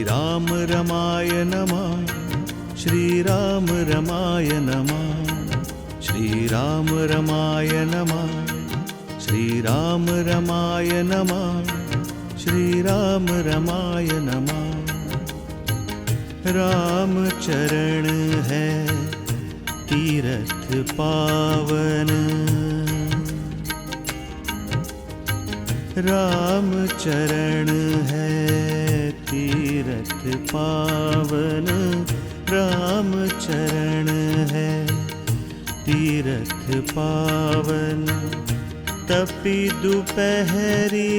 श्रीराम रमाय नमः। श्रीराम रमाय नमः। श्रीराम रमाय नमः। श्रीराम रमाय नमः। श्रीराम रमाय नमः। राम चरण है तीरथ पावन। राम चरण है तीरथ पावन। राम चरण है तीरथ पावन। तपी दोपहरी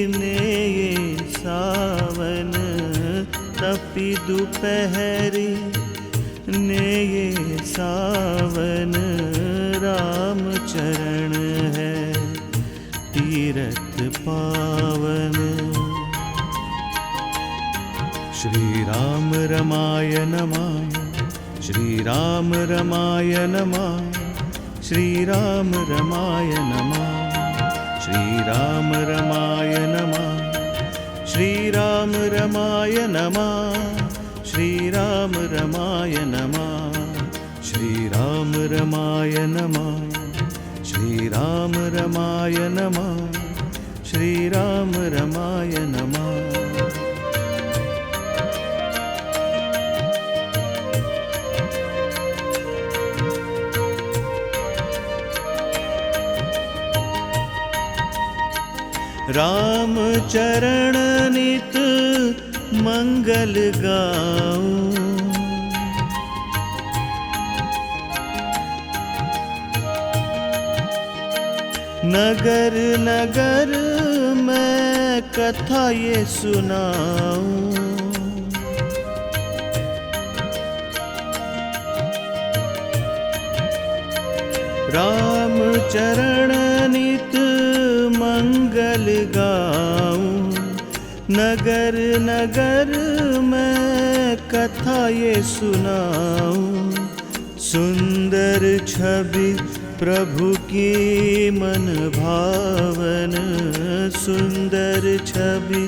ने ये सावन। तपी दोपहरी ने ये सावन। राम चरण है तीरथ पावन। श्रीराम रमाय नमः। श्रीराम रमाय नमः। श्रीराम रमाय नमः। श्रीराम रमाय नमः। श्रीराम रमाय नमः। श्रीराम रमाय नमः। श्रीराम रमाय नमः। श्रीराम रमाय नमः। श्रीराम रमाय नमः। राम चरण नित मंगल गाऊं। नगर नगर मैं कथा ये सुनाऊं। राम चरण नित मंगल गाऊं। नगर नगर मैं कथा ये सुनाऊं। सुंदर छवि प्रभु की मन भावन। सुंदर छवि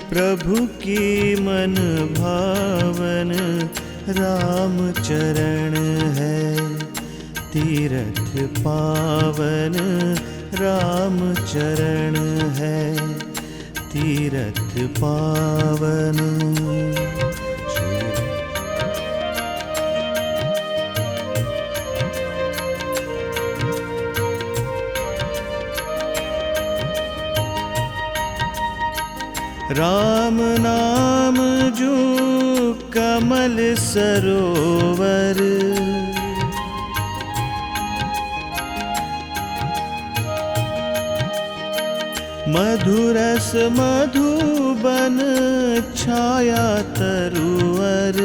प्रभु की मन भावन। राम चरण है तीरथ पावन। राम चरण है तीरथ पावन। राम नाम जो कमल सरोवर। मधुरस मधुबन छाया तरुवर।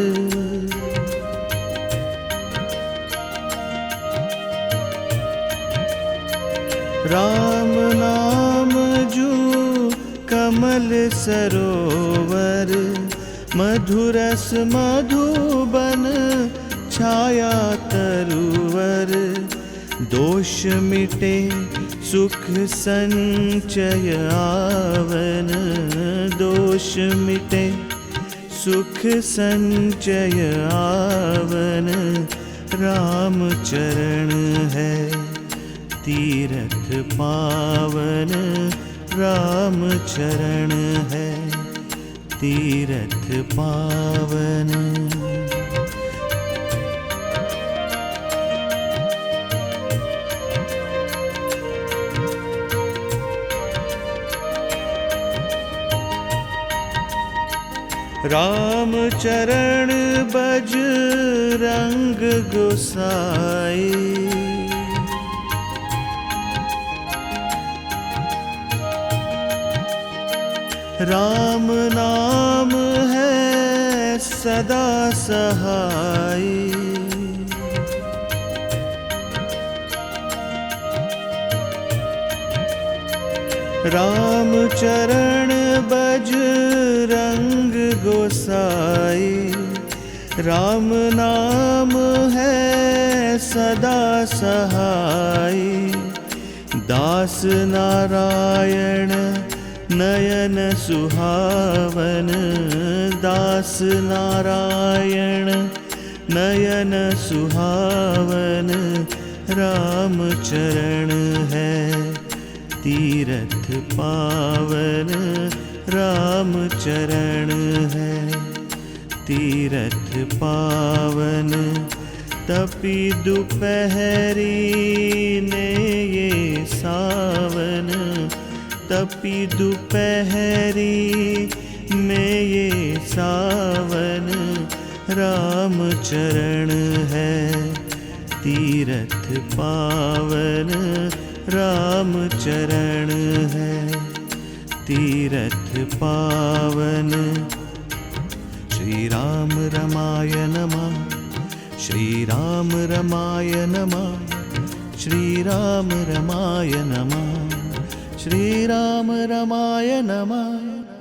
राम नाम जो कमल सरोवर। मधुरस मधुबन छाया तरुवर। दोष मिटे सुख संचय आवन। दोष मिटे सुख संचय आवन। राम चरण है तीरथ पावन। राम चरण है तीरथ पावन। राम चरण बजरंग गोसाई। राम नाम है सदा सहाई। राम चरण बजरंग गोसाई। राम नाम है सदा सहाई। दास नारायण नयन सुहावन दास नारायण नयन सुहावन राम चरण है तीरथ पावन राम चरण है तीरथ पावन तपी दोपहरी ने ये सावन तपी दोपहरी में ये सावन राम चरण है तीरथ पावन राम चरण है तीरथ पावन। श्री राम रमाय नमः श्री राम रमाय नमः श्री राम रमाय नमः श्री राम रमाय नमः।